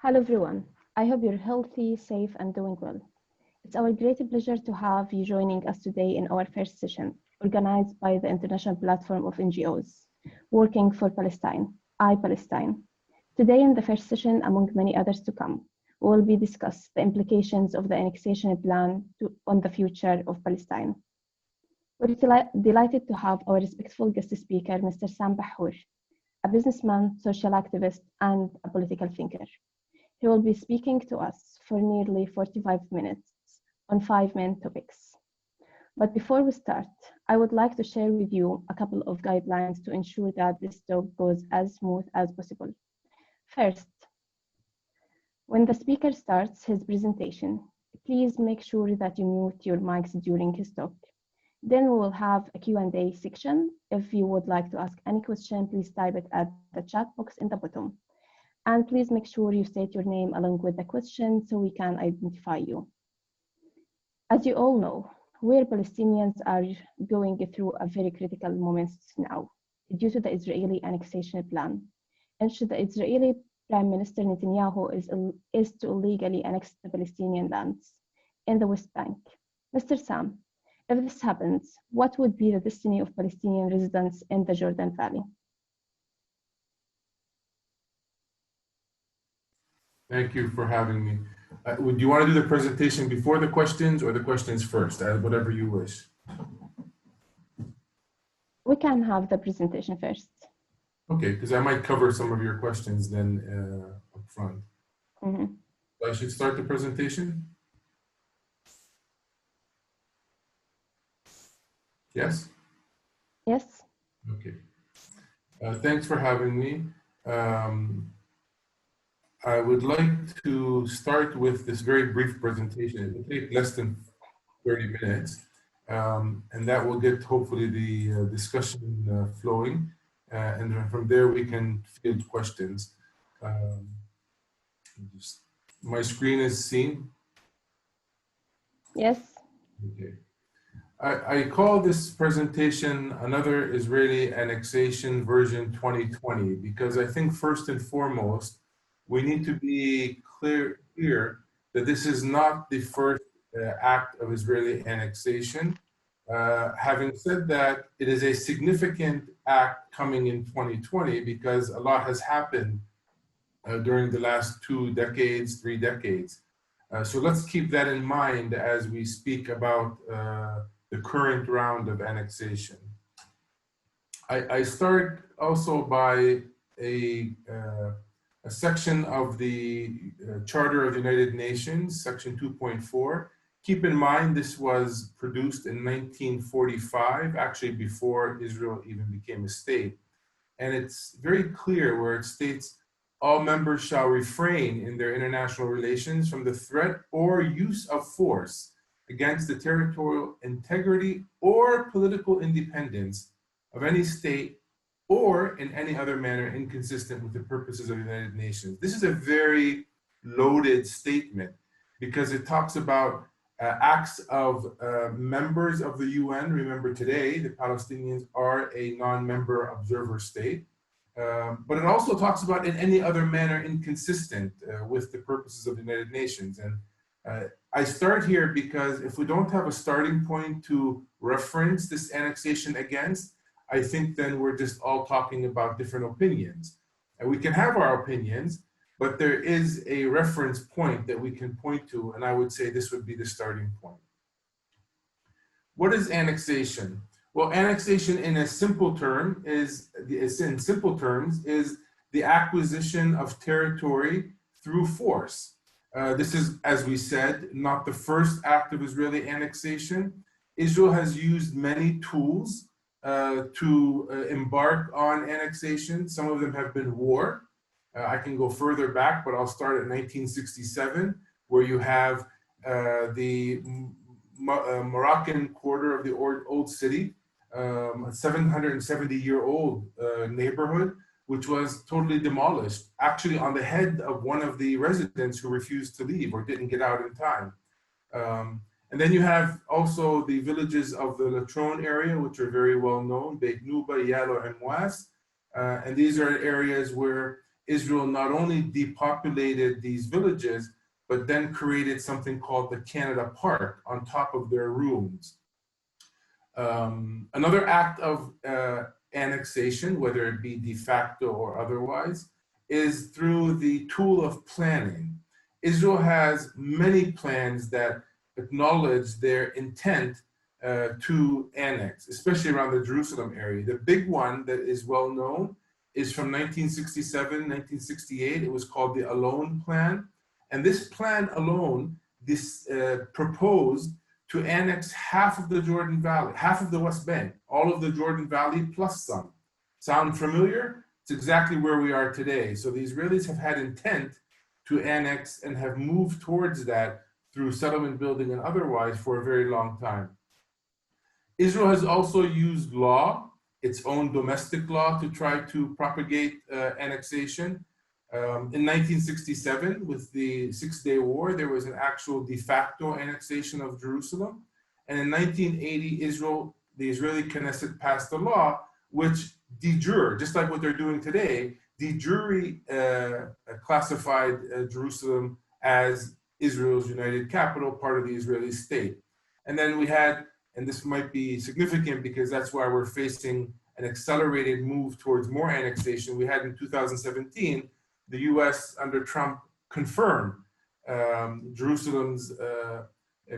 Hello everyone. I hope you're healthy, safe, and doing well. It's our great pleasure to have you joining us today in our first session, organized by the International Platform of NGOs working for Palestine, iPalestine. Today in the first session, among many others to come, we will be discuss the implications of the annexation plan on the future of Palestine. We're delighted to have our respectful guest speaker, Mr. Sam Bahour, a businessman, social activist, and a political thinker. He will be speaking to us for nearly 45 minutes on 5 main topics. But before we start, I would like to share with you a couple of guidelines to ensure that this talk goes as smooth as possible. First, when the speaker starts his presentation, please make sure that you mute your mics during his talk. Then we will have a Q&A section. If you would like to ask any question, please type it at the chat box in the bottom. And please make sure you state your name along with the question so we can identify you. As you all know, we Palestinians are going through a very critical moment now due to the Israeli annexation plan, in which the Israeli Prime Minister Netanyahu is to illegally annex the Palestinian lands in the West Bank. Mr. Sam, if this happens, what would be the destiny of Palestinian residents in the Jordan Valley? Thank you for having me. Do you want to do the presentation before the questions or the questions first? Whatever you wish. We can have the presentation first. Okay, because I might cover some of your questions then up front. Mm-hmm. I should start the presentation? Yes? Yes. Okay. Thanks for having me. I would like to start with this very brief presentation. It will take less than 30 minutes, and that will get hopefully the discussion flowing. And from there we can field questions. My screen is seen? Yes. Okay. I call this presentation Another Israeli Annexation version 2020 because I think first and foremost, we need to be clear that this is not the first act of Israeli annexation. Having said that, it is a significant act coming in 2020 because a lot has happened during the last 2 decades, 3 decades. So let's keep that in mind as we speak about the current round of annexation. I start also by a section of the Charter of the United Nations, section 2.4. Keep in mind this was produced in 1945, actually before Israel even became a state. And it's very clear where it states, all members shall refrain in their international relations from the threat or use of force against the territorial integrity or political independence of any state or in any other manner inconsistent with the purposes of the United Nations. This is a very loaded statement because it talks about acts of members of the UN. Remember today, the Palestinians are a non-member observer state. But it also talks about in any other manner inconsistent with the purposes of the United Nations. And I start here because if we don't have a starting point to reference this annexation against, I think then we're just all talking about different opinions. And we can have our opinions, but there is a reference point that we can point to, and I would say this would be the starting point. What is annexation? Well, annexation in a simple term is the acquisition of territory through force. This is, as we said, not the first act of Israeli annexation. Israel has used many tools to embark on annexation. Some of them have been war. I can go further back, but I'll start at 1967, where you have the Moroccan quarter of the old city, a 770-year-old neighborhood, which was totally demolished, actually on the head of one of the residents who refused to leave or didn't get out in time. And then you have also the villages of the Latrone area, which are very well known, Beit Nuba, Yalo, and Was. And these are areas where Israel not only depopulated these villages, but then created something called the Canada Park on top of their ruins. Another act of annexation, whether it be de facto or otherwise, is through the tool of planning. Israel has many plans that acknowledge their intent to annex, especially around the Jerusalem area. The big one that is well known is from 1967, 1968. It was called the Alone Plan. And this plan alone proposed to annex half of the Jordan Valley, half of the West Bank, all of the Jordan Valley plus some. Sound familiar? It's exactly where we are today. So the Israelis have had intent to annex and have moved towards that through settlement building and otherwise for a very long time. Israel has also used law, its own domestic law, to try to propagate annexation. In 1967, with the Six-Day War, there was an actual de facto annexation of Jerusalem. And in 1980, the Israeli Knesset passed a law which de jure, just like what they're doing today, de jure classified Jerusalem as Israel's united capital, part of the Israeli state. And then we had, and this might be significant because that's why we're facing an accelerated move towards more annexation. We had in 2017, the US under Trump confirmed Jerusalem's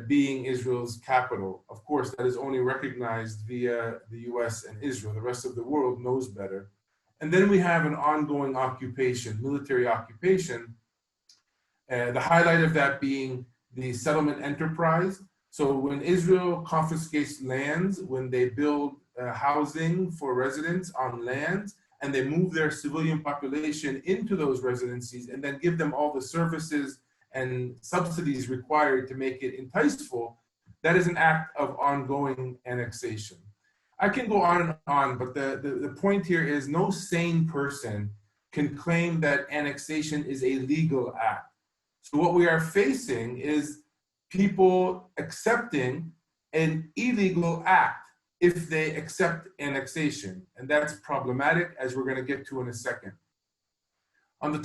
being Israel's capital. Of course, that is only recognized via the US and Israel. The rest of the world knows better. And then we have an ongoing occupation, military occupation, the highlight of that being the settlement enterprise. So when Israel confiscates lands, when they build housing for residents on lands, and they move their civilian population into those residencies and then give them all the services and subsidies required to make it enticeful, that is an act of ongoing annexation. I can go on and on, but the point here is no sane person can claim that annexation is a legal act. So what we are facing is people accepting an illegal act if they accept annexation, and that's problematic, as we're going to get to in a second. On the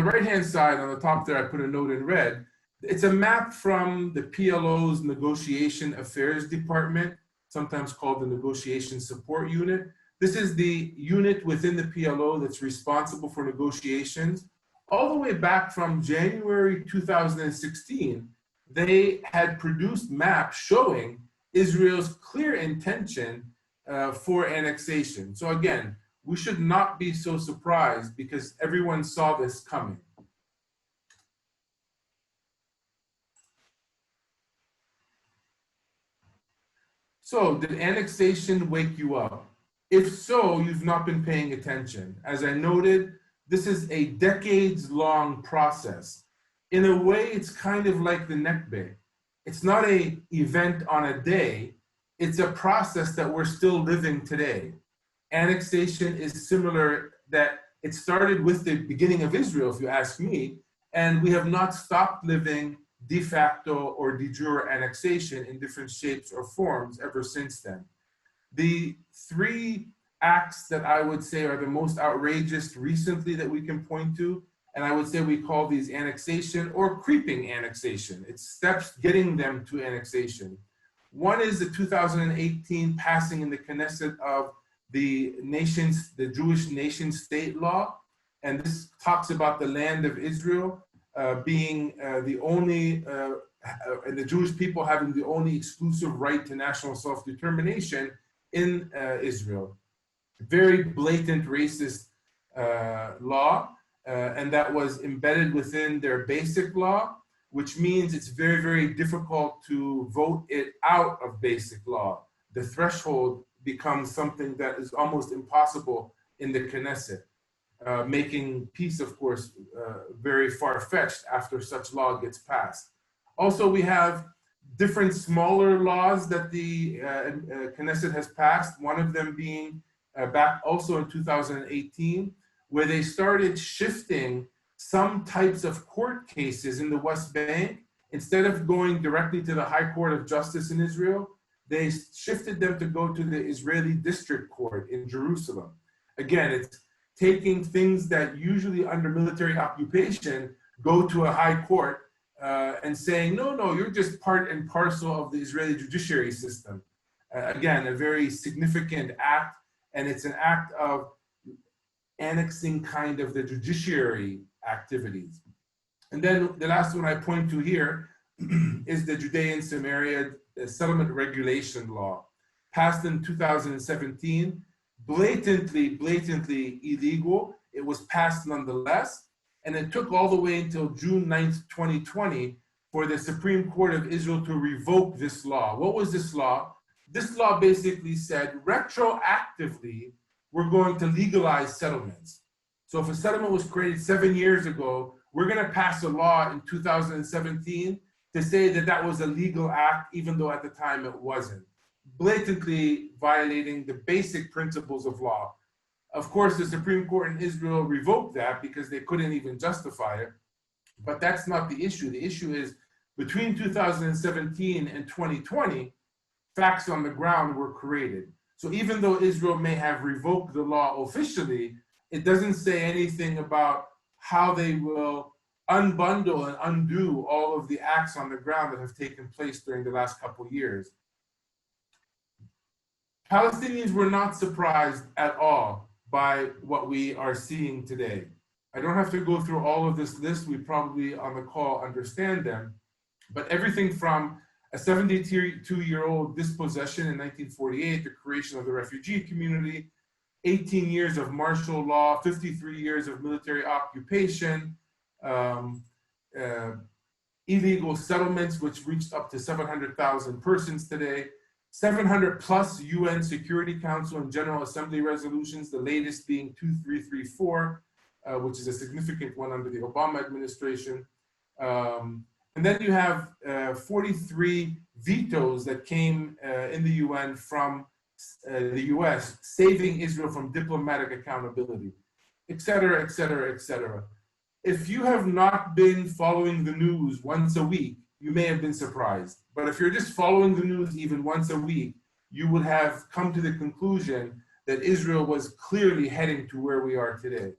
right-hand side, on the top there, I put a note in red. It's a map from the PLO's Negotiation Affairs Department, sometimes called the Negotiation Support Unit. This is the unit within the PLO that's responsible for negotiations. All the way back from January 2016, they had produced maps showing Israel's clear intention for annexation. So again, we should not be so surprised because everyone saw this coming. So did annexation wake you up? If so, you've not been paying attention. As I noted, this is a decades-long process. In a way, it's kind of like the Nakba. It's not an event on a day, it's a process that we're still living today. Annexation is similar, that it started with the beginning of Israel, if you ask me, and we have not stopped living de facto or de jure annexation in different shapes or forms ever since then. The three acts that I would say are the most outrageous recently that we can point to, and I would say we call these annexation or creeping annexation. It's steps getting them to annexation. One is the 2018 passing in the Knesset of the Jewish nation state law. And this talks about the land of Israel being the only, and the Jewish people having the only exclusive right to national self-determination in Israel. Very blatant racist law. And that was embedded within their basic law, which means it's very, very difficult to vote it out of basic law. The threshold becomes something that is almost impossible in the Knesset, making peace, of course, very far-fetched after such law gets passed. Also, we have different smaller laws that the Knesset has passed, one of them being back also in 2018, where they started shifting some types of court cases in the West Bank. Instead of going directly to the High Court of Justice in Israel, they shifted them to go to the Israeli District Court in Jerusalem. Again, it's taking things that usually under military occupation go to a high court and saying, no, no, you're just part and parcel of the Israeli judiciary system. Again, a very significant act, and it's an act of annexing kind of the judiciary activities. And then the last one I point to here is the Judean Samaria Settlement Regulation Law, passed in 2017, blatantly illegal. It was passed nonetheless, and it took all the way until June 9th, 2020 for the Supreme Court of Israel to revoke this law. What was this law? This law basically said retroactively, we're going to legalize settlements. So if a settlement was created 7 years ago, we're going to pass a law in 2017 to say that that was a legal act, even though at the time it wasn't, blatantly violating the basic principles of law. Of course, the Supreme Court in Israel revoked that because they couldn't even justify it, but that's not the issue. The issue is between 2017 and 2020, facts on the ground were created. So even though Israel may have revoked the law officially, it doesn't say anything about how they will unbundle and undo all of the acts on the ground that have taken place during the last couple of years. Palestinians were not surprised at all by what we are seeing today. I don't have to go through all of this list. We probably on the call understand them, but everything from a 72-year-old dispossession in 1948, the creation of the refugee community, 18 years of martial law, 53 years of military occupation, illegal settlements, which reached up to 700,000 persons today, 700 plus UN Security Council and General Assembly resolutions, the latest being 2334, which is a significant one under the Obama administration. And then you have 43 vetoes that came in the UN from the US, saving Israel from diplomatic accountability, et cetera, et cetera, et cetera. If you have not been following the news once a week, you may have been surprised. But if you're just following the news even once a week, you would have come to the conclusion that Israel was clearly heading to where we are today.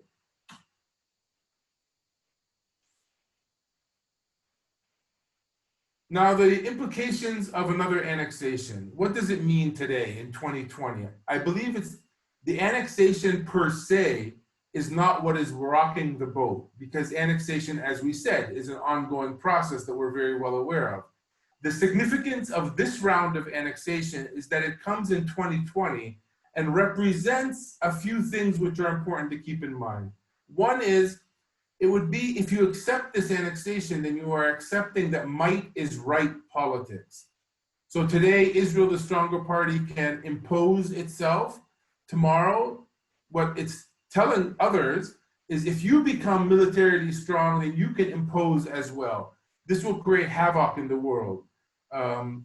Now, the implications of another annexation. What does it mean today in 2020? I believe it's the annexation per se is not what is rocking the boat, because annexation, as we said, is an ongoing process that we're very well aware of. The significance of this round of annexation is that it comes in 2020 and represents a few things which are important to keep in mind. One is, it would be, if you accept this annexation, then you are accepting that might is right politics. So today, Israel, the stronger party, can impose itself. Tomorrow, what it's telling others is if you become militarily strong, then you can impose as well. This will create havoc in the world.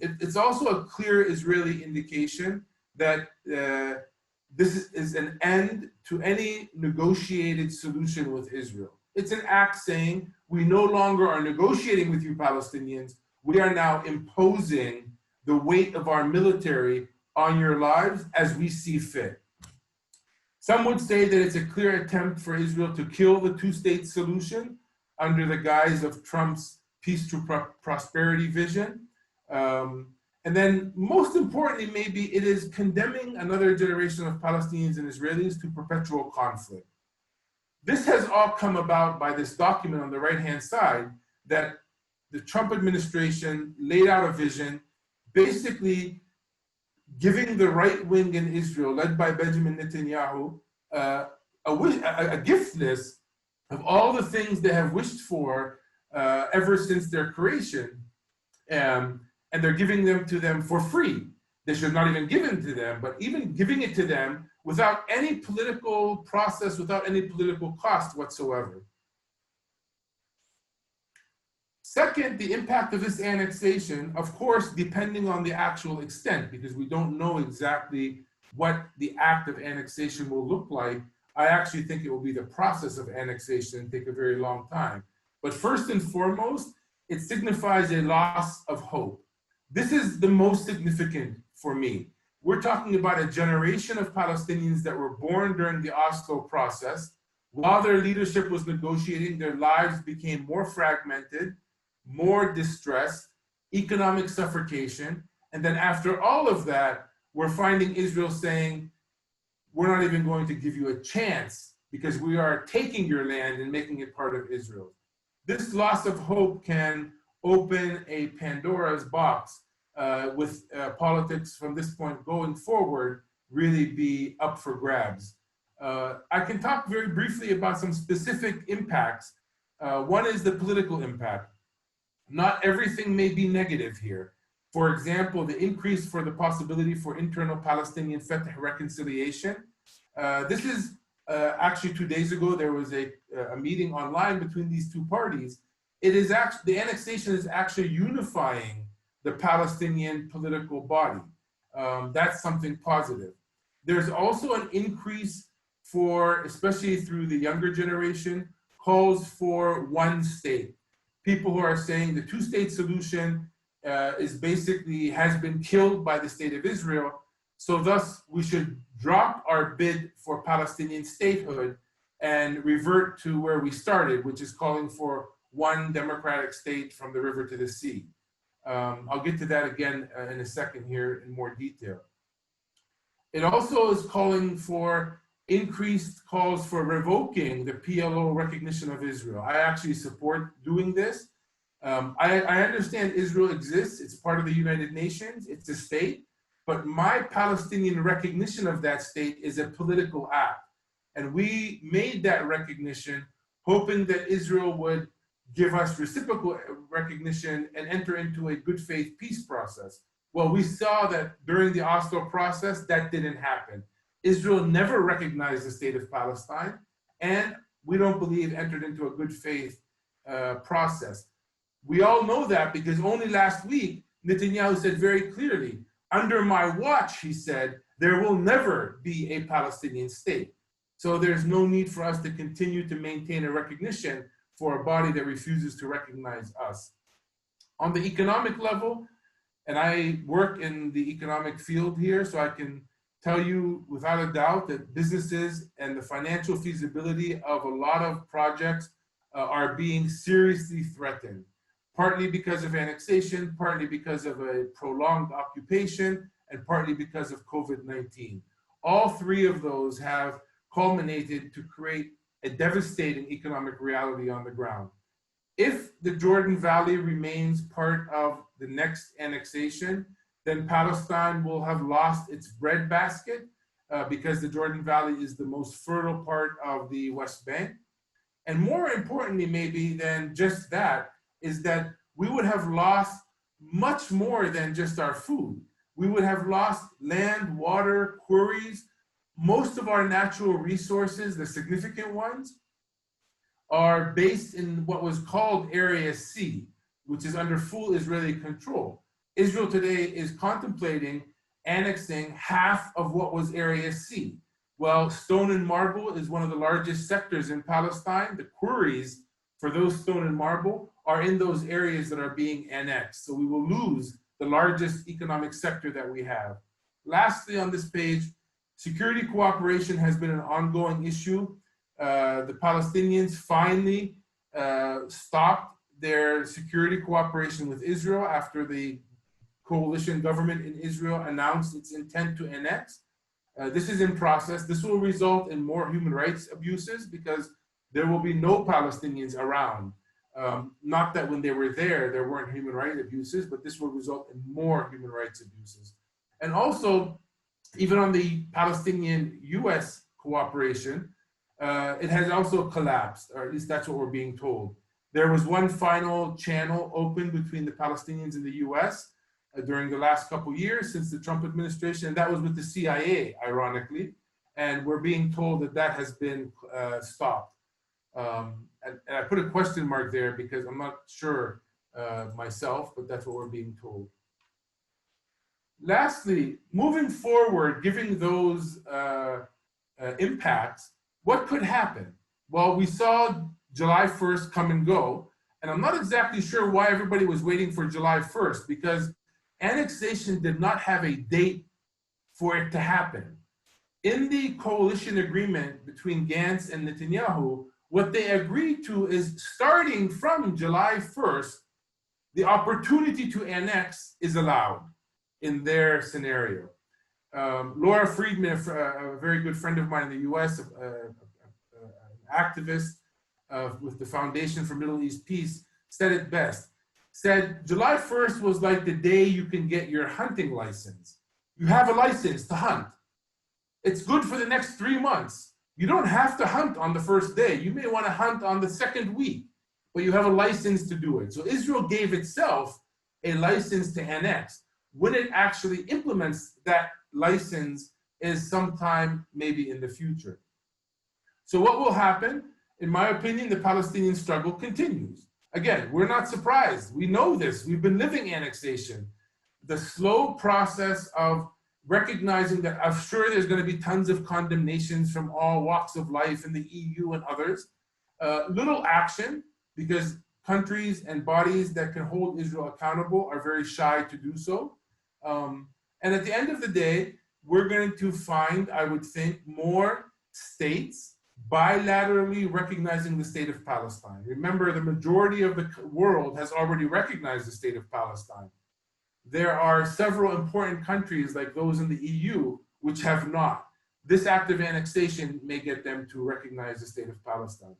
It's also a clear Israeli indication that this is an end to any negotiated solution with Israel. It's an act saying, we no longer are negotiating with you Palestinians, we are now imposing the weight of our military on your lives as we see fit. Some would say that it's a clear attempt for Israel to kill the two-state solution under the guise of Trump's peace through prosperity vision. And then most importantly, maybe it is condemning another generation of Palestinians and Israelis to perpetual conflict. This has all come about by this document on the right-hand side that the Trump administration laid out a vision, basically giving the right wing in Israel, led by Benjamin Netanyahu, a gift list of all the things they have wished for ever since their creation. And they're giving them to them for free. They should not even give it to them, but even giving it to them without any political process, without any political cost whatsoever. Second, the impact of this annexation, of course, depending on the actual extent, because we don't know exactly what the act of annexation will look like. I actually think it will be the process of annexation take a very long time. But first and foremost, it signifies a loss of hope. This is the most significant for me. We're talking about a generation of Palestinians that were born during the Oslo process. While their leadership was negotiating, their lives became more fragmented, more distressed, economic suffocation. And then after all of that, we're finding Israel saying, we're not even going to give you a chance because we are taking your land and making it part of Israel. This loss of hope can open a Pandora's box with politics from this point going forward really be up for grabs. I can talk very briefly about some specific impacts. One is the political impact. Not everything may be negative here. For example, the increase for the possibility for internal Palestinian Fatah reconciliation. This is actually 2 days ago, there was a meeting online between these two parties. It is actually, the annexation is actually unifying the Palestinian political body. That's something positive. There's also an increase for, especially through the younger generation, calls for one state. People who are saying the two-state solution is basically has been killed by the state of Israel. So thus we should drop our bid for Palestinian statehood and revert to where we started, which is calling for one democratic state from the river to the sea. I'll get to that again in a second here in more detail. It also is calling for increased calls for revoking the PLO recognition of Israel. I actually support doing this. I understand Israel exists. It's part of the United Nations. It's a state. But my Palestinian recognition of that state is a political act. And we made that recognition hoping that Israel would give us reciprocal recognition and enter into a good faith peace process. Well, we saw that during the Oslo process, that didn't happen. Israel never recognized the state of Palestine, and we don't believe entered into a good faith process. We all know that because only last week, Netanyahu said very clearly, under my watch, he said, there will never be a Palestinian state. So there's no need for us to continue to maintain a recognition for a body that refuses to recognize us. On the economic level, and I work in the economic field here, so I can tell you without a doubt that businesses and the financial feasibility of a lot of projects are being seriously threatened, partly because of annexation, partly because of a prolonged occupation, and partly because of COVID-19. All three of those have culminated to create a devastating economic reality on the ground. If the Jordan Valley remains part of the next annexation, then Palestine will have lost its breadbasket because the Jordan Valley is the most fertile part of the West Bank. And more importantly, maybe than just that, is that we would have lost much more than just our food. We would have lost land, water, quarries. Most of our natural resources, the significant ones, are based in what was called Area C, which is under full Israeli control. Israel today is contemplating annexing half of what was Area C. Well, stone and marble is one of the largest sectors in Palestine. The quarries for those stone and marble are in those areas that are being annexed. So we will lose the largest economic sector that we have. Lastly, on this page, security cooperation has been an ongoing issue. The Palestinians finally stopped their security cooperation with Israel after the coalition government in Israel announced its intent to annex. This is in process. This will result in more human rights abuses because there will be no Palestinians around. Not that when they were there weren't human rights abuses, but this will result in more human rights abuses. And also, even on the Palestinian-US cooperation, it has also collapsed, or at least that's what we're being told. There was one final channel open between the Palestinians and the US during the last couple years since the Trump administration, and that was with the CIA, ironically. And we're being told that that has been stopped. And I put a question mark there because I'm not sure myself, but that's what we're being told. Lastly, moving forward, given those impacts, what could happen? Well, we saw July 1st come and go, and I'm not exactly sure why everybody was waiting for July 1st because annexation did not have a date for it to happen. In the coalition agreement between Gantz and Netanyahu, what they agreed to is starting from July 1st, the opportunity to annex is allowed in their scenario. Laura Friedman, a very good friend of mine in the US, an activist with the Foundation for Middle East Peace, said it best. Said July 1st was like the day you can get your hunting license. You have a license to hunt. It's good for the next 3 months. You don't have to hunt on the first day. You may want to hunt on the second week, but you have a license to do it. So Israel gave itself a license to annex. When it actually implements that license is sometime maybe in the future. So what will happen? In my opinion, the Palestinian struggle continues. Again, we're not surprised. We know this. We've been living annexation. The slow process of recognizing that I'm sure there's going to be tons of condemnations from all walks of life in the EU and others. Little action, because countries and bodies that can hold Israel accountable are very shy to do so. And at the end of the day, we're going to find, I would think, more states bilaterally recognizing the state of Palestine. Remember, the majority of the world has already recognized the state of Palestine. There are several important countries like those in the EU which have not. This act of annexation may get them to recognize the state of Palestine.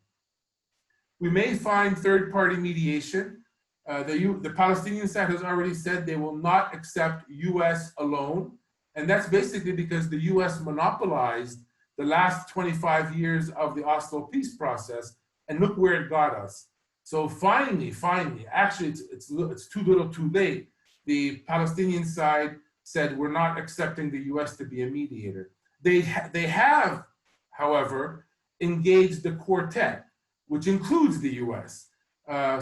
We may find third-party mediation. The Palestinian side has already said they will not accept US alone. And that's basically because the US monopolized the last 25 years of the Oslo peace process, and look where it got us. So finally, actually it's too little too late. The Palestinian side said we're not accepting the US to be a mediator. They have, however, engaged the quartet, which includes the US.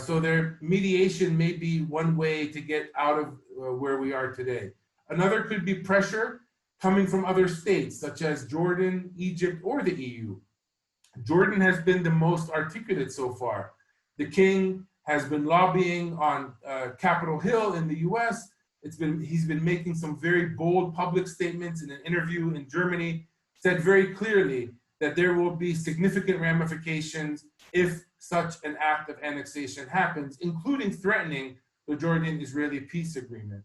So their mediation may be one way to get out of where we are today. Another could be pressure coming from other states, such as Jordan, Egypt, or the EU. Jordan has been the most articulate so far. The king has been lobbying on Capitol Hill in the US. He's been making some very bold public statements. In an interview in Germany, said very clearly that there will be significant ramifications if such an act of annexation happens, including threatening the Jordan-Israeli peace agreement.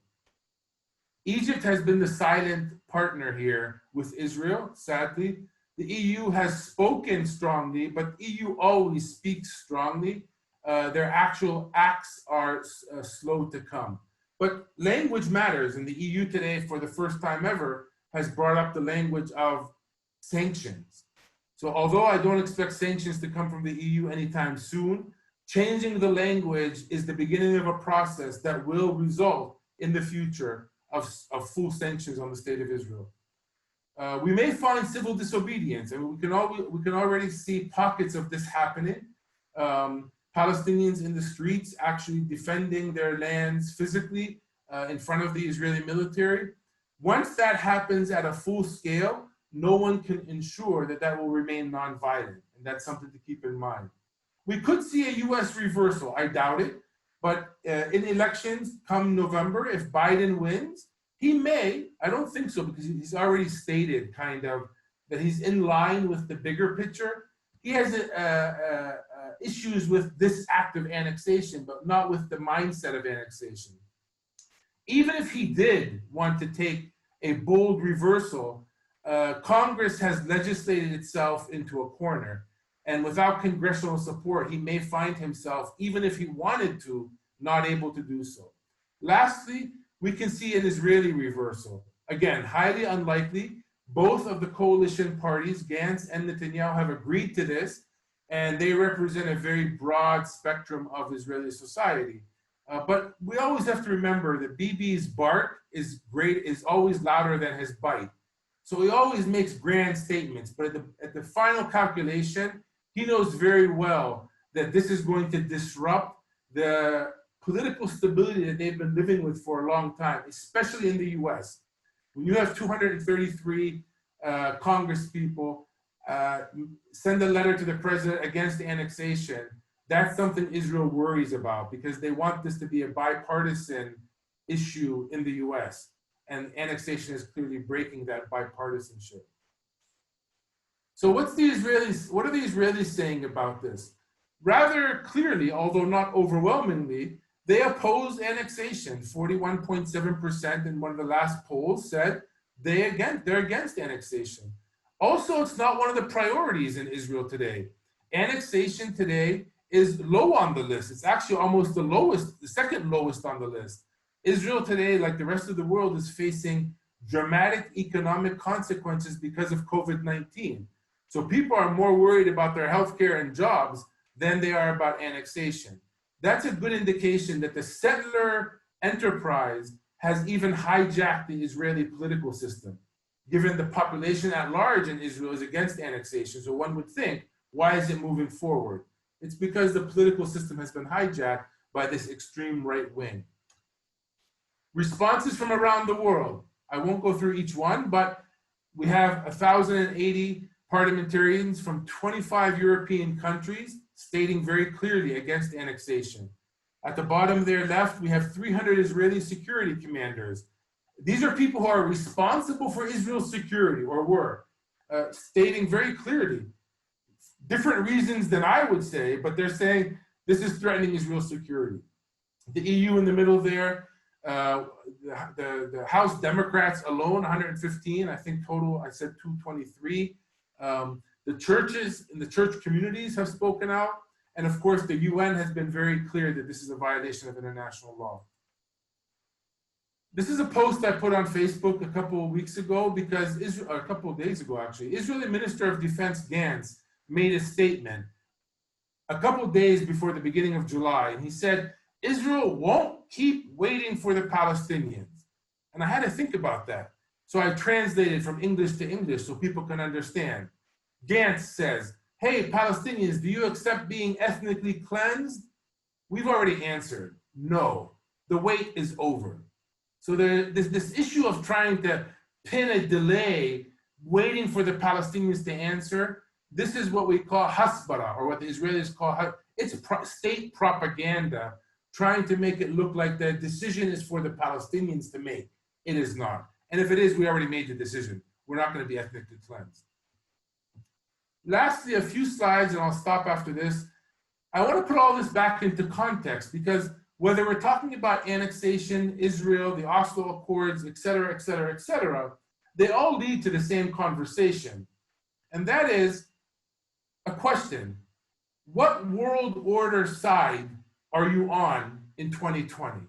Egypt has been the silent partner here with Israel, sadly. The EU has spoken strongly, but EU always speaks strongly. Their actual acts are slow to come. But language matters, and the EU today, for the first time ever, has brought up the language of sanctions. So although I don't expect sanctions to come from the EU anytime soon, changing the language is the beginning of a process that will result in the future of full sanctions on the state of Israel. We may find civil disobedience, and we can already see pockets of this happening. Palestinians in the streets actually defending their lands physically in front of the Israeli military. Once that happens at a full scale, no one can ensure that that will remain nonviolent, and that's something to keep in mind. We could see a US reversal, I doubt it. But in elections come November, if Biden wins, he may, I don't think so, because he's already stated kind of that he's in line with the bigger picture. He has issues with this act of annexation, but not with the mindset of annexation. Even if he did want to take a bold reversal, Congress has legislated itself into a corner. And without congressional support, he may find himself, even if he wanted to, not able to do so. Lastly, we can see an Israeli reversal. Again, highly unlikely. Both of the coalition parties, Gantz and Netanyahu, have agreed to this, and they represent a very broad spectrum of Israeli society. But we always have to remember that Bibi's bark is always louder than his bite. So he always makes grand statements, but at the final calculation, he knows very well that this is going to disrupt the political stability that they've been living with for a long time, especially in the US. When you have 233 Congress people send a letter to the president against the annexation, that's something Israel worries about, because they want this to be a bipartisan issue in the US. and annexation is clearly breaking that bipartisanship. So what are the Israelis saying about this? Rather clearly, although not overwhelmingly, they oppose annexation. 41.7% in one of the last polls said they're against annexation. Also, it's not one of the priorities in Israel today. Annexation today is low on the list. It's actually almost the second lowest on the list. Israel today, like the rest of the world, is facing dramatic economic consequences because of COVID-19. So people are more worried about their healthcare and jobs than they are about annexation. That's a good indication that the settler enterprise has even hijacked the Israeli political system, given the population at large in Israel is against annexation. So one would think, why is it moving forward? It's because the political system has been hijacked by this extreme right wing. Responses from around the world. I won't go through each one, but we have 1,080 parliamentarians from 25 European countries stating very clearly against annexation. At the bottom there left, we have 300 Israeli security commanders. These are people who are responsible for Israel's security, or were, stating very clearly, different reasons than I would say, but they're saying this is threatening Israel's security. The EU in the middle there, the House Democrats alone, 115, I think total, I said 223. The churches and the church communities have spoken out. And of course, the UN has been very clear that this is a violation of international law. This is a post I put on Facebook a couple of weeks ago because a couple of days ago, actually, Israeli Minister of Defense Gantz made a statement a couple of days before the beginning of July. And he said, Israel won't keep waiting for the Palestinians. And I had to think about that. So I translated from English to English so people can understand. Gantz says, hey, Palestinians, do you accept being ethnically cleansed? We've already answered, no, the wait is over. So there's this issue of trying to pin a delay, waiting for the Palestinians to answer. This is what we call hasbara, or what the Israelis call, it's state propaganda, trying to make it look like the decision is for the Palestinians to make. It is not. And if it is, we already made the decision. We're not going to be ethnically cleansed. Lastly, a few slides, and I'll stop after this. I want to put all this back into context because whether we're talking about annexation, Israel, the Oslo Accords, et cetera, they all lead to the same conversation. And that is a question. What world order side are you on in 2020?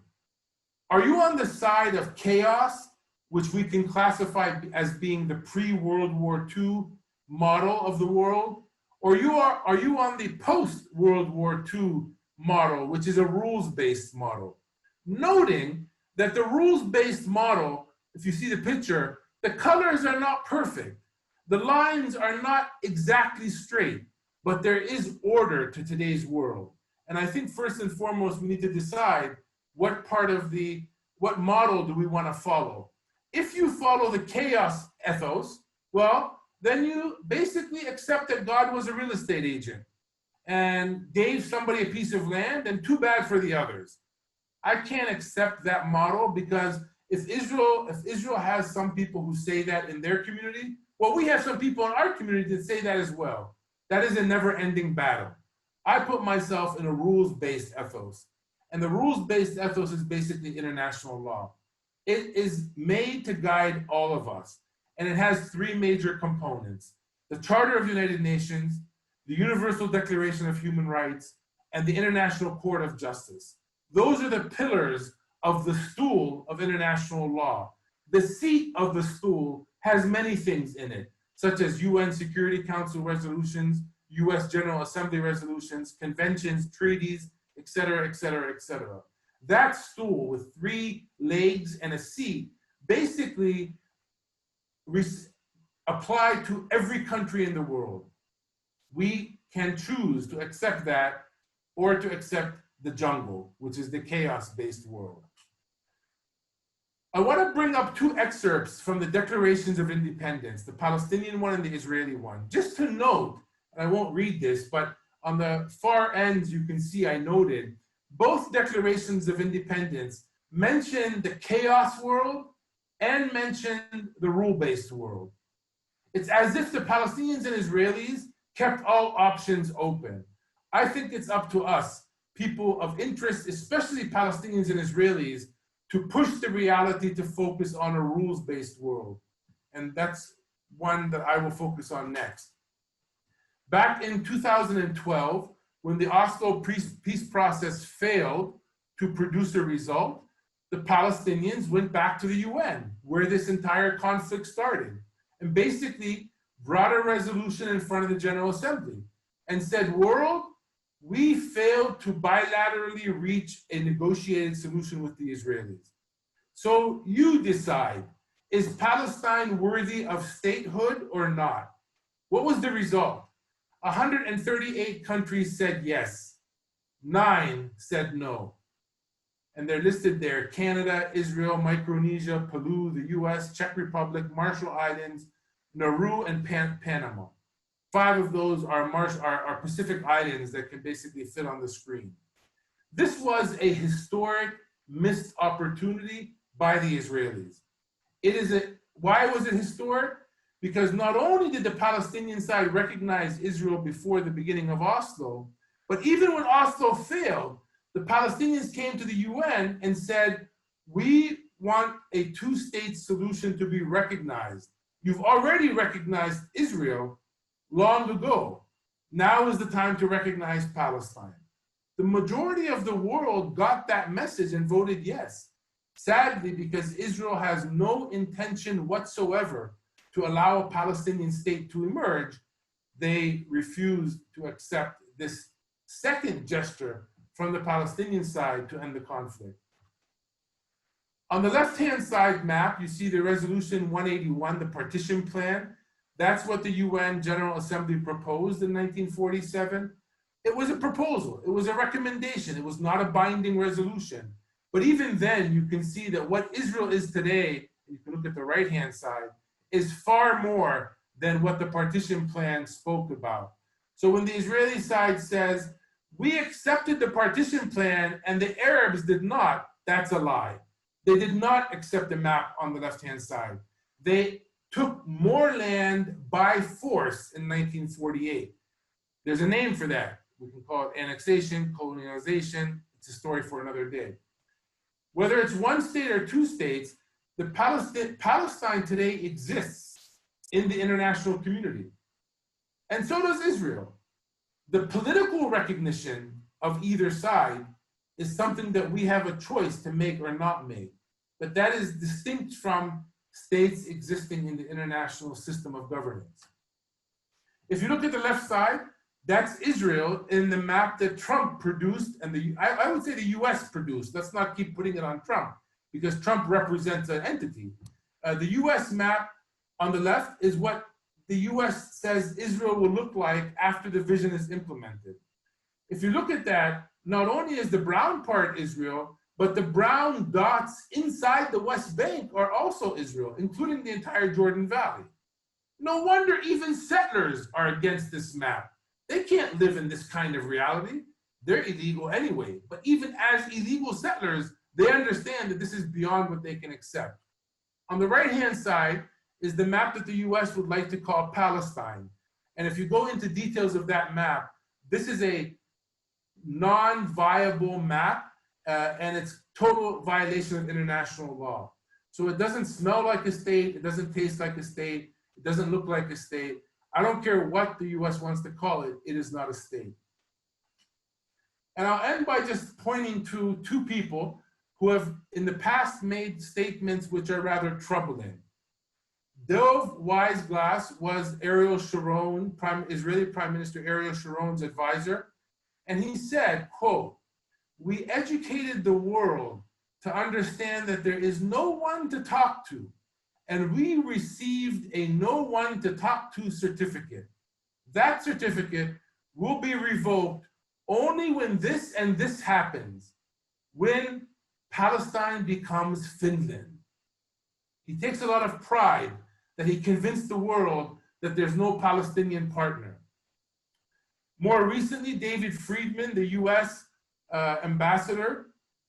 Are you on the side of chaos, which we can classify as being the pre-World War II model of the world? Or are you on the post-World War II model, which is a rules-based model? Noting that the rules-based model, if you see the picture, the colors are not perfect. The lines are not exactly straight, but there is order to today's world. And I think first and foremost, we need to decide what model do we want to follow. If you follow the chaos ethos, well, then you basically accept that God was a real estate agent and gave somebody a piece of land, and too bad for the others. I can't accept that model because if Israel has some people who say that in their community, well, we have some people in our community that say that as well. That is a never-ending battle. I put myself in a rules-based ethos, and the rules-based ethos is basically international law. It is made to guide all of us, and it has three major components: the Charter of the United Nations, the Universal Declaration of Human Rights, and the International Court of Justice. Those are the pillars of the stool of international law. The seat of the stool has many things in it, such as UN Security Council resolutions, US General Assembly resolutions, conventions, treaties, et cetera, et cetera, et cetera. That stool with three legs and a seat basically apply to every country in the world. We can choose to accept that or to accept the jungle, which is the chaos-based world. I want to bring up two excerpts from the Declarations of Independence, the Palestinian one and the Israeli one, just to note, and I won't read this, but on the far ends you can see I noted, both Declarations of Independence mention the chaos world and mentioned the rule-based world. It's as if the Palestinians and Israelis kept all options open. I think it's up to us, people of interest, especially Palestinians and Israelis, to push the reality to focus on a rules-based world. And that's one that I will focus on next. Back in 2012, when the Oslo peace process failed to produce a result, the Palestinians went back to the UN, where this entire conflict started, and basically brought a resolution in front of the General Assembly and said, world, we failed to bilaterally reach a negotiated solution with the Israelis. So you decide, is Palestine worthy of statehood or not? What was the result? 138 countries said yes, 9 said no. And they're listed there: Canada, Israel, Micronesia, Palau, the US, Czech Republic, Marshall Islands, Nauru, and Panama. 5 of those are Pacific islands that can basically fit on the screen. This was a historic missed opportunity by the Israelis. Why was it historic? Because not only did the Palestinian side recognize Israel before the beginning of Oslo, but even when Oslo failed, the Palestinians came to the UN and said, we want a two-state solution to be recognized. You've already recognized Israel long ago. Now is the time to recognize Palestine. The majority of the world got that message and voted yes. Sadly, because Israel has no intention whatsoever to allow a Palestinian state to emerge, they refused to accept this second gesture from the Palestinian side to end the conflict. On the left-hand side map, you see the Resolution 181, the partition plan. That's what the UN General Assembly proposed in 1947. It was a proposal, it was a recommendation, it was not a binding resolution. But even then, you can see that what Israel is today, you can look at the right-hand side, is far more than what the partition plan spoke about. So when the Israeli side says, we accepted the partition plan and the Arabs did not, that's a lie. They did not accept the map on the left-hand side. They took more land by force in 1948. There's a name for that. We can call it annexation, colonialization. It's a story for another day. Whether it's one state or two states, the Palestine today exists in the international community. And so does Israel. The political recognition of either side is something that we have a choice to make or not make. But that is distinct from states existing in the international system of governance. If you look at the left side, that's Israel in the map that Trump produced, and I would say the US produced. Let's not keep putting it on Trump, because Trump represents an entity. The US map on the left is what the US says Israel will look like after the vision is implemented. If you look at that, not only is the brown part Israel, but the brown dots inside the West Bank are also Israel, including the entire Jordan Valley. No wonder even settlers are against this map. They can't live in this kind of reality. They're illegal anyway. But even as illegal settlers, they understand that this is beyond what they can accept. On the right-hand side is the map that the US would like to call Palestine. And if you go into details of that map, this is a non-viable map, and it's total violation of international law. So it doesn't smell like a state, it doesn't taste like a state, it doesn't look like a state. I don't care what the US wants to call it, it is not a state. And I'll end by just pointing to two people who have in the past made statements which are rather troubling. Dov Weisglass was Ariel Sharon, Israeli Prime Minister Ariel Sharon's advisor, and he said, quote, "We educated the world to understand that there is no one to talk to, and we received a no one to talk to certificate. That certificate will be revoked only when this and this happens, when Palestine becomes Finland." He takes a lot of pride that he convinced the world that there's no Palestinian partner. More recently, David Friedman, the US ambassador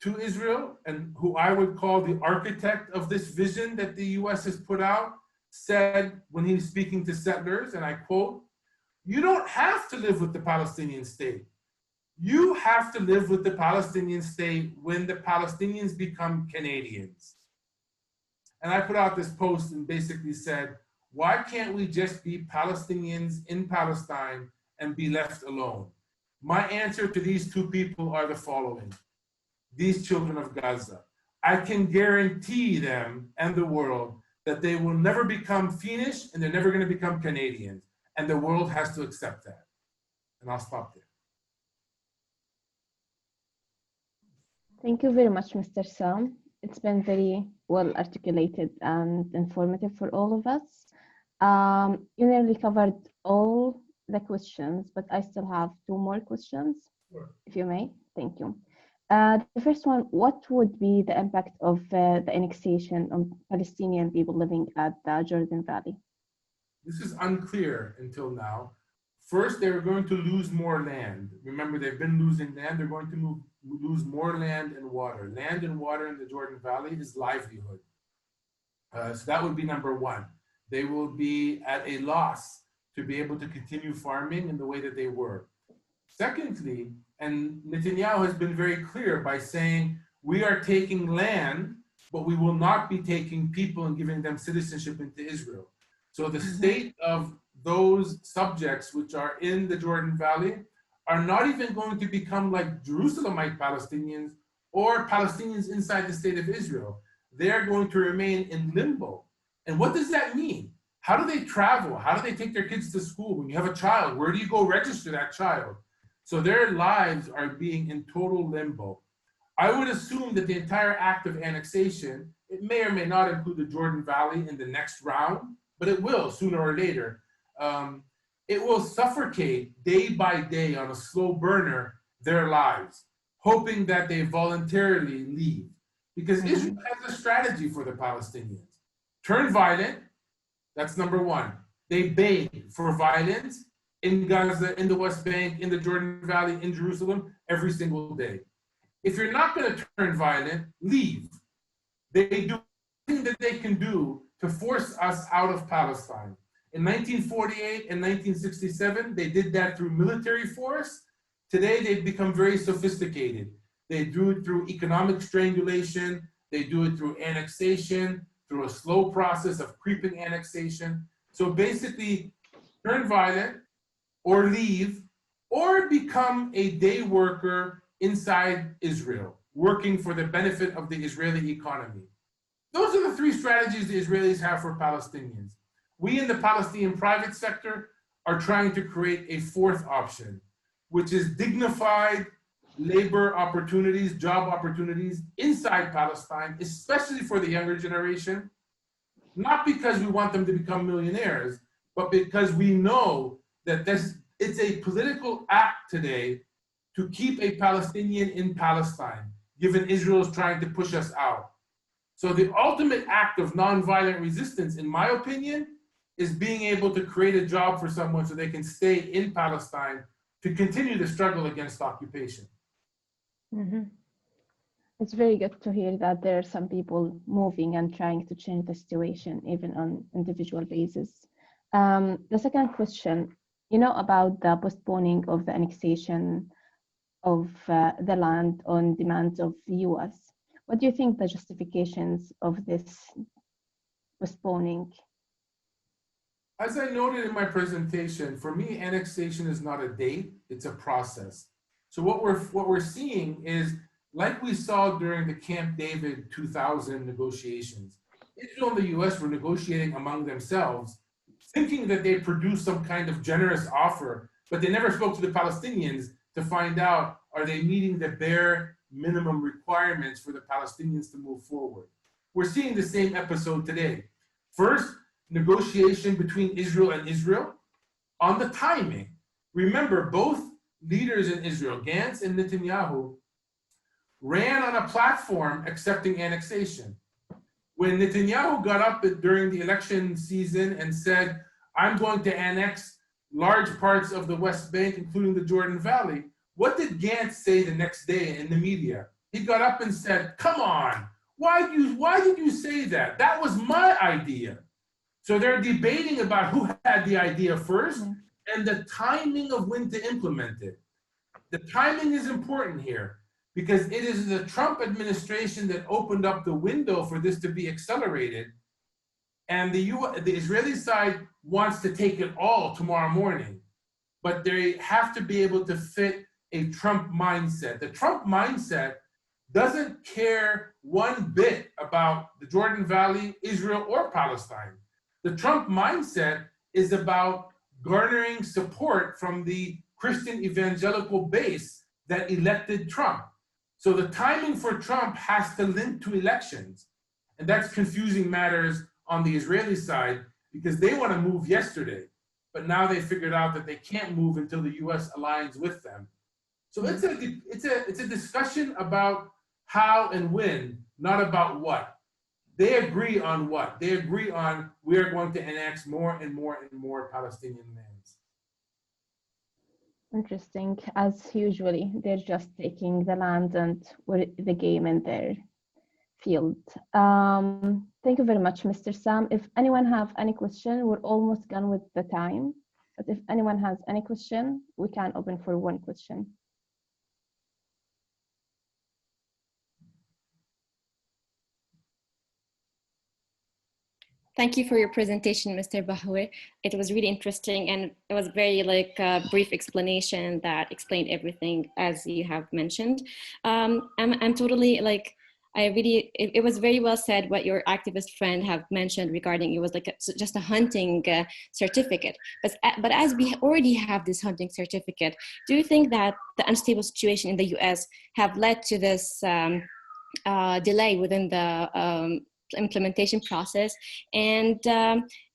to Israel, and who I would call the architect of this vision that the US has put out, said when he was speaking to settlers, and I quote, "You don't have to live with the Palestinian state. You have to live with the Palestinian state when the Palestinians become Canadians." And I put out this post and basically said, why can't we just be Palestinians in Palestine and be left alone? My answer to these two people are the following. These children of Gaza, I can guarantee them and the world that they will never become Finnish and they're never going to become Canadians. And the world has to accept that. And I'll stop there. Thank you very much, Mr. Sam. It's been very well articulated and informative for all of us. You nearly covered all the questions, but I still have two more questions, Sure. if you may. Thank you. The first one, what would be the impact of the annexation on Palestinian people living at the Jordan Valley? This is unclear until now. First, they were going to lose more land. Remember, they've been losing land. They're going to lose more land and water. Land and water in the Jordan Valley is livelihood. So that would be number one. They will be at a loss to be able to continue farming in the way that they were. Secondly, and Netanyahu has been very clear by saying, we are taking land, but we will not be taking people and giving them citizenship into Israel. So the state of those subjects which are in the Jordan Valley are not even going to become like Jerusalemite Palestinians or Palestinians inside the state of Israel. They're going to remain in limbo. And what does that mean? How do they travel? How do they take their kids to school? When you have a child, where do you go register that child? So their lives are being in total limbo. I would assume that the entire act of annexation, it may or may not include the Jordan Valley in the next round, but it will sooner or later. It will suffocate day by day on a slow burner their lives, hoping that they voluntarily leave. Because Israel has a strategy for the Palestinians. Turn violent, that's number one. They beg for violence in Gaza, in the West Bank, in the Jordan Valley, in Jerusalem, every single day. If you're not going to turn violent, leave. They do everything that they can do to force us out of Palestine. In 1948 and 1967, they did that through military force. Today, they've become very sophisticated. They do it through economic strangulation. They do it through annexation, through a slow process of creeping annexation. So basically, turn violent or leave or become a day worker inside Israel, working for the benefit of the Israeli economy. Those are the three strategies the Israelis have for Palestinians. We in the Palestinian private sector are trying to create a fourth option, which is dignified labor opportunities, job opportunities inside Palestine, especially for the younger generation, not because we want them to become millionaires, but because we know that it's a political act today to keep a Palestinian in Palestine, given Israel is trying to push us out. So the ultimate act of nonviolent resistance, in my opinion, is being able to create a job for someone so they can stay in Palestine to continue the struggle against occupation. It's very good to hear that there are some people moving and trying to change the situation, even on individual basis. The second question, you know, about the postponing of the annexation of the land on demands of the US. What do you think the justifications of this postponing? As I noted in my presentation, for me, annexation is not a date, it's a process. So what we're seeing is, like we saw during the Camp David 2000 negotiations, Israel and the US were negotiating among themselves, thinking that they produced some kind of generous offer, but they never spoke to the Palestinians to find out, are they meeting the bare minimum requirements for the Palestinians to move forward? We're seeing the same episode today. First, negotiation between Israel and Israel on the timing. Remember, both leaders in Israel, Gantz and Netanyahu, ran on a platform accepting annexation. When Netanyahu got up during the election season and said, I'm going to annex large parts of the West Bank, including the Jordan Valley, what did Gantz say the next day in the media? he got up and said, come on, why did you say that? That was my idea. So they're debating about who had the idea first and the timing of when to implement it. The timing is important here because it is the Trump administration that opened up the window for this to be accelerated. And the Israeli side wants to take it all tomorrow morning, but they have to be able to fit a Trump mindset. The Trump mindset doesn't care one bit about the Jordan Valley, Israel, or Palestine. The Trump mindset is about garnering support from the Christian evangelical base that elected Trump. So the timing for Trump has to link to elections. And that's confusing matters on the Israeli side because they want to move yesterday, but now they figured out that they can't move until the US aligns with them. So it's a discussion about how and when, not about what. They agree on what? They agree on we are going to annex more and more and more Palestinian lands. Interesting. As usually, they're just taking the land and the game in their field. Thank you very much, Mr. Sam. If anyone have any question, we're almost done with the time. But if anyone has any question, we can open for one question. Thank you for your presentation, Mr. Bahour. It was really interesting, and it was very like a brief explanation that explained everything as you have mentioned. I'm totally like, it was very well said what your activist friend have mentioned regarding it was like just a hunting certificate. But as we already have this hunting certificate, do you think that the unstable situation in the US have led to this delay within the implementation process? And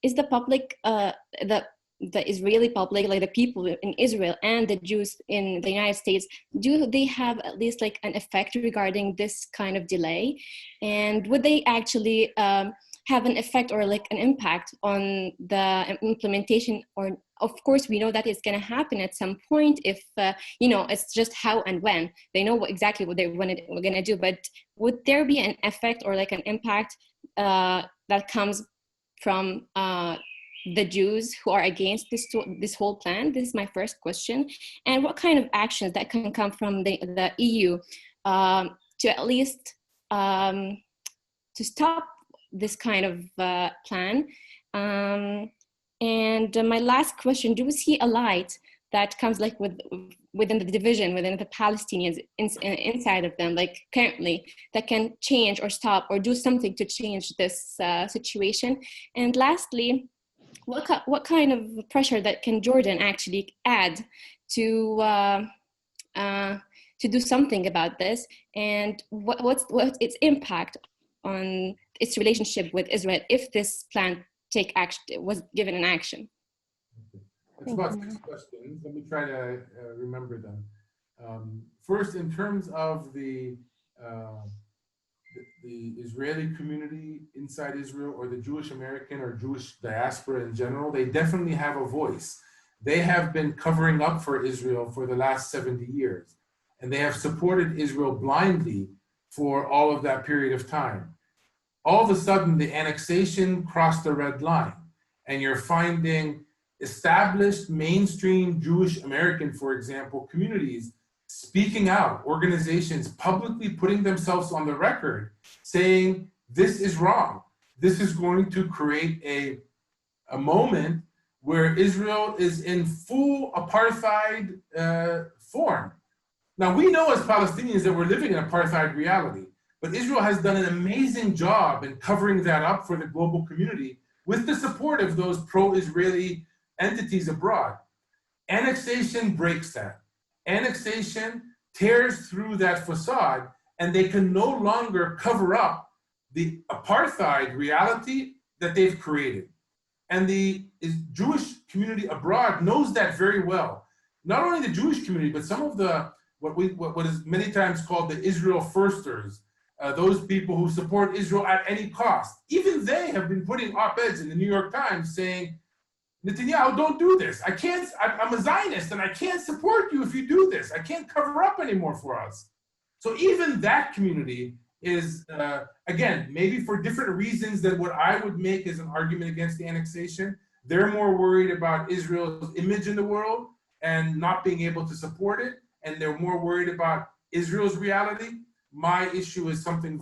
is the public, the Israeli public, like the people in Israel and the Jews in the United States, do they have at least like an effect regarding this kind of delay? And would they actually have an effect or like an impact on the implementation? Or of course we know that it's going to happen at some point if you know, it's just how and when. They know exactly what they're going to do, but would there be an effect or like an impact that comes from the Jews who are against this whole plan? This is my first question. And what kind of actions that can come from the EU to at least to stop this kind of plan? And my last question, do we see a light that comes like within the division, within the Palestinians inside of them, like currently, that can change or stop or do something to change this situation? And lastly, what kind of pressure that can Jordan actually add to do something about this? And what's its impact on its relationship with Israel if this plan was given an action? It's about 6 questions. Let me try to remember them. First, in terms of the Israeli community inside Israel, or the Jewish American or Jewish diaspora in general, they definitely have a voice. They have been covering up for Israel for the last 70 years, and they have supported Israel blindly for all of that period of time. All of a sudden, the annexation crossed the red line, and you're finding established mainstream Jewish American, for example, communities speaking out, organizations publicly putting themselves on the record saying, this is wrong. This is going to create a moment where Israel is in full apartheid form. Now, we know as Palestinians that we're living in apartheid reality, but Israel has done an amazing job in covering that up for the global community with the support of those pro-Israeli entities abroad. Annexation breaks that. Annexation tears through that facade, and they can no longer cover up the apartheid reality that they've created. And the Jewish community abroad knows that very well. Not only the Jewish community, but some of the what is many times called the Israel firsters, those people who support Israel at any cost. Even they have been putting op-eds in the New York Times saying, Netanyahu, don't do this. I'm a Zionist and I can't support you if you do this. I can't cover up anymore for us. So even that community is, again, maybe for different reasons than what I would make as an argument against the annexation. They're more worried about Israel's image in the world and not being able to support it, and they're more worried about Israel's reality. My issue is something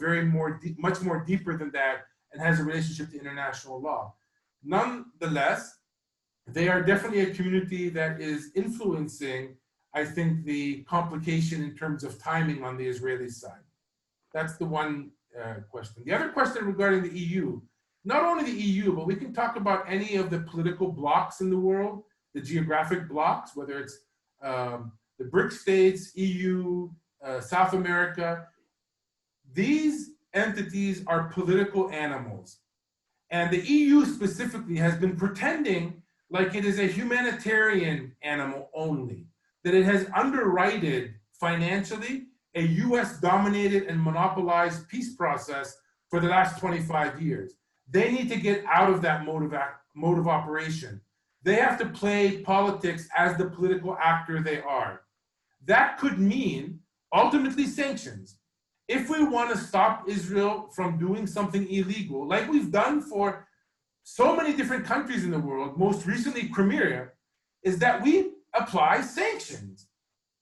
much more deeper than that, and has a relationship to international law. Nonetheless, they are definitely a community that is influencing, I think, the complication in terms of timing on the Israeli side. That's the one question. The other question regarding the EU, not only the EU, but we can talk about any of the political blocs in the world, the geographic blocs, whether it's the BRIC states, EU, South America. These entities are political animals. And the EU specifically has been pretending like it is a humanitarian animal only, that it has underwritten financially a US dominated and monopolized peace process for the last 25 years. They need to get out of that mode of operation. They have to play politics as the political actor they are. That could mean ultimately sanctions. If we want to stop Israel from doing something illegal, like we've done for so many different countries in the world, most recently Crimea, is that we apply sanctions.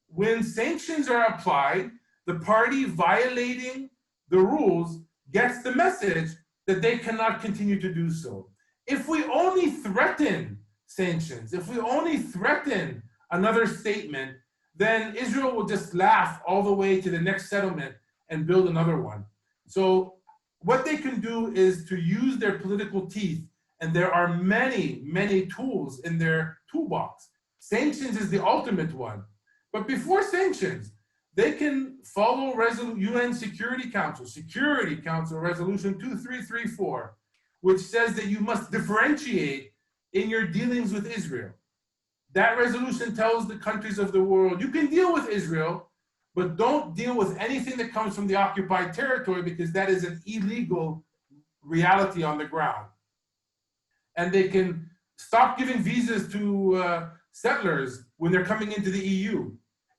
When sanctions are applied, the party violating the rules gets the message that they cannot continue to do so. If we only threaten sanctions, if we only threaten another statement, then Israel will just laugh all the way to the next settlement and build another one. So what they can do is to use their political teeth, and there are many, many tools in their toolbox. Sanctions is the ultimate one. But before sanctions, they can follow UN Security Council Resolution 2334, which says that you must differentiate in your dealings with Israel. That resolution tells the countries of the world, you can deal with Israel, but don't deal with anything that comes from the occupied territory, because that is an illegal reality on the ground. And they can stop giving visas to settlers when they're coming into the EU.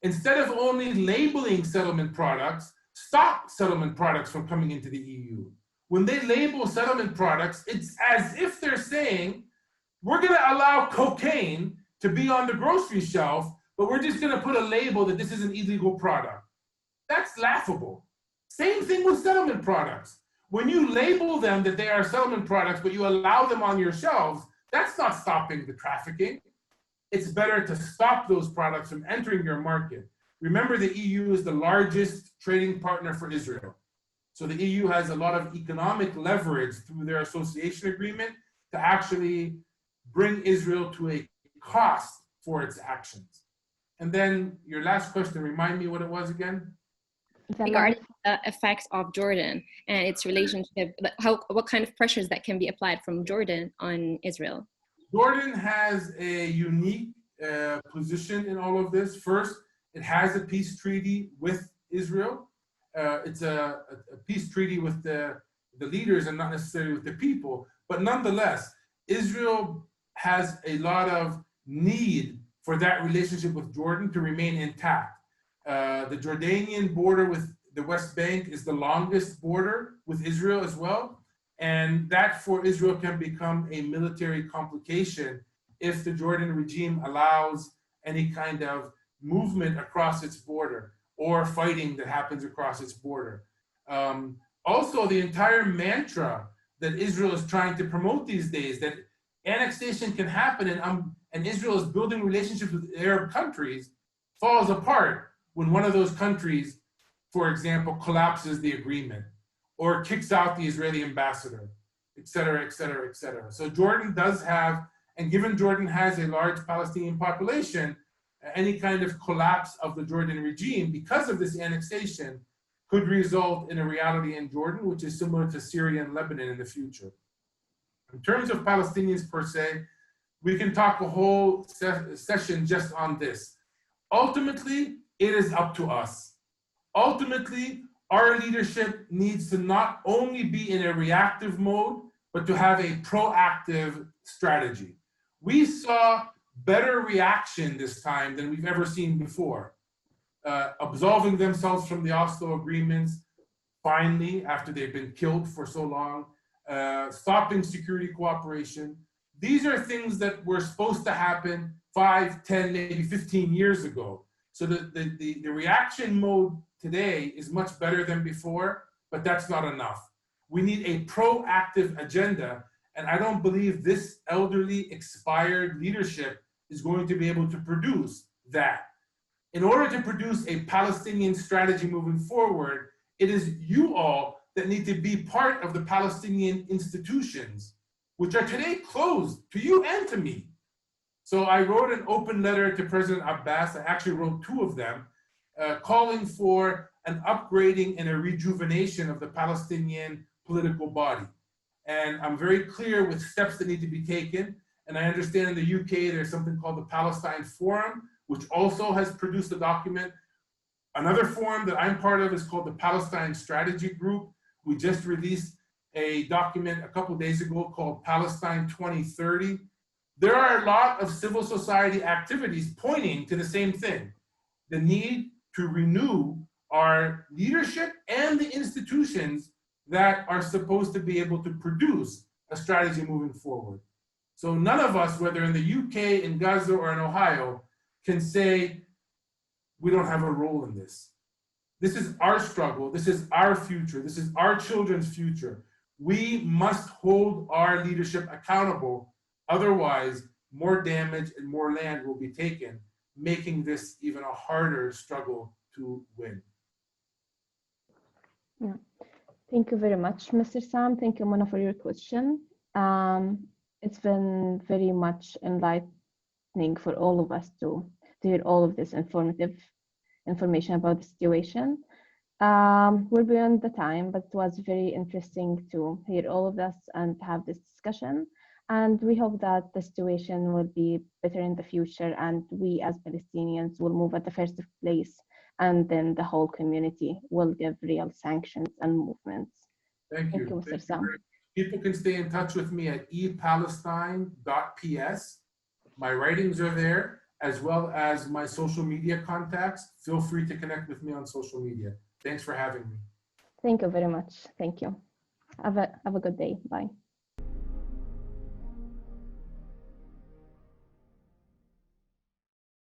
Instead of only labeling settlement products, stop settlement products from coming into the EU. When they label settlement products, it's as if they're saying, we're going to allow cocaine to be on the grocery shelf, but we're just going to put a label that this is an illegal product. That's laughable. Same thing with settlement products. When you label them that they are settlement products, but you allow them on your shelves, that's not stopping the trafficking. It's better to stop those products from entering your market. Remember, the EU is the largest trading partner for Israel. So the EU has a lot of economic leverage through their association agreement to actually bring Israel to a cost for its actions. And then your last question, remind me what it was again? Regarding the effects of Jordan and its relationship, what kind of pressures that can be applied from Jordan on Israel? Jordan has a unique position in all of this. First, it has a peace treaty with Israel. It's a peace treaty with the leaders and not necessarily with the people. But nonetheless, Israel has a lot of need for that relationship with Jordan to remain intact. The Jordanian border with the West Bank is the longest border with Israel as well. And that for Israel can become a military complication if the Jordan regime allows any kind of movement across its border or fighting that happens across its border. Also, the entire mantra that Israel is trying to promote these days, that annexation can happen and Israel is building relationships with Arab countries, falls apart when one of those countries, for example, collapses the agreement or kicks out the Israeli ambassador, et cetera, et cetera, et cetera. So Jordan does have, and given Jordan has a large Palestinian population, any kind of collapse of the Jordan regime because of this annexation could result in a reality in Jordan, which is similar to Syria and Lebanon in the future. In terms of Palestinians per se, we can talk a whole session just on this. Ultimately, it is up to us. Ultimately, our leadership needs to not only be in a reactive mode, but to have a proactive strategy. We saw better reaction this time than we've ever seen before. absolving themselves from the Oslo agreements, finally, after they've been killed for so long, stopping security cooperation. These are things that were supposed to happen 5, 10, maybe 15 years ago. So the reaction mode today is much better than before, but that's not enough. We need a proactive agenda, and I don't believe this elderly, expired leadership is going to be able to produce that. In order to produce a Palestinian strategy moving forward, it is you all that need to be part of the Palestinian institutions, which are today closed to you and to me. So I wrote an open letter to President Abbas. I actually wrote 2 of them, calling for an upgrading and a rejuvenation of the Palestinian political body. And I'm very clear with steps that need to be taken. And I understand in the UK, there's something called the Palestine Forum, which also has produced a document. Another forum that I'm part of is called the Palestine Strategy Group. We just released a document a couple days ago called Palestine 2030. There are a lot of civil society activities pointing to the same thing, the need to renew our leadership and the institutions that are supposed to be able to produce a strategy moving forward. So none of us, whether in the UK, in Gaza, or in Ohio, can say we don't have a role in this. This is our struggle. This is our future. This is our children's future. We must hold our leadership accountable. Otherwise, more damage and more land will be taken, making this even a harder struggle to win. Yeah. Thank you very much, Mr. Sam. Thank you, Mona, for your question. It's been very much enlightening for all of us to hear all of this informative information about the situation. We're beyond the time, but it was very interesting to hear all of this and have this discussion. And we hope that the situation will be better in the future, and we as Palestinians will move at the first place, and then the whole community will give real sanctions and movements. Thank you. Thank you, Mr. Sam. People can stay in touch with me at epalestine.ps. My writings are there, as well as my social media contacts. Feel free to connect with me on social media. Thanks for having me. Thank you very much. Thank you. Have a good day. Bye.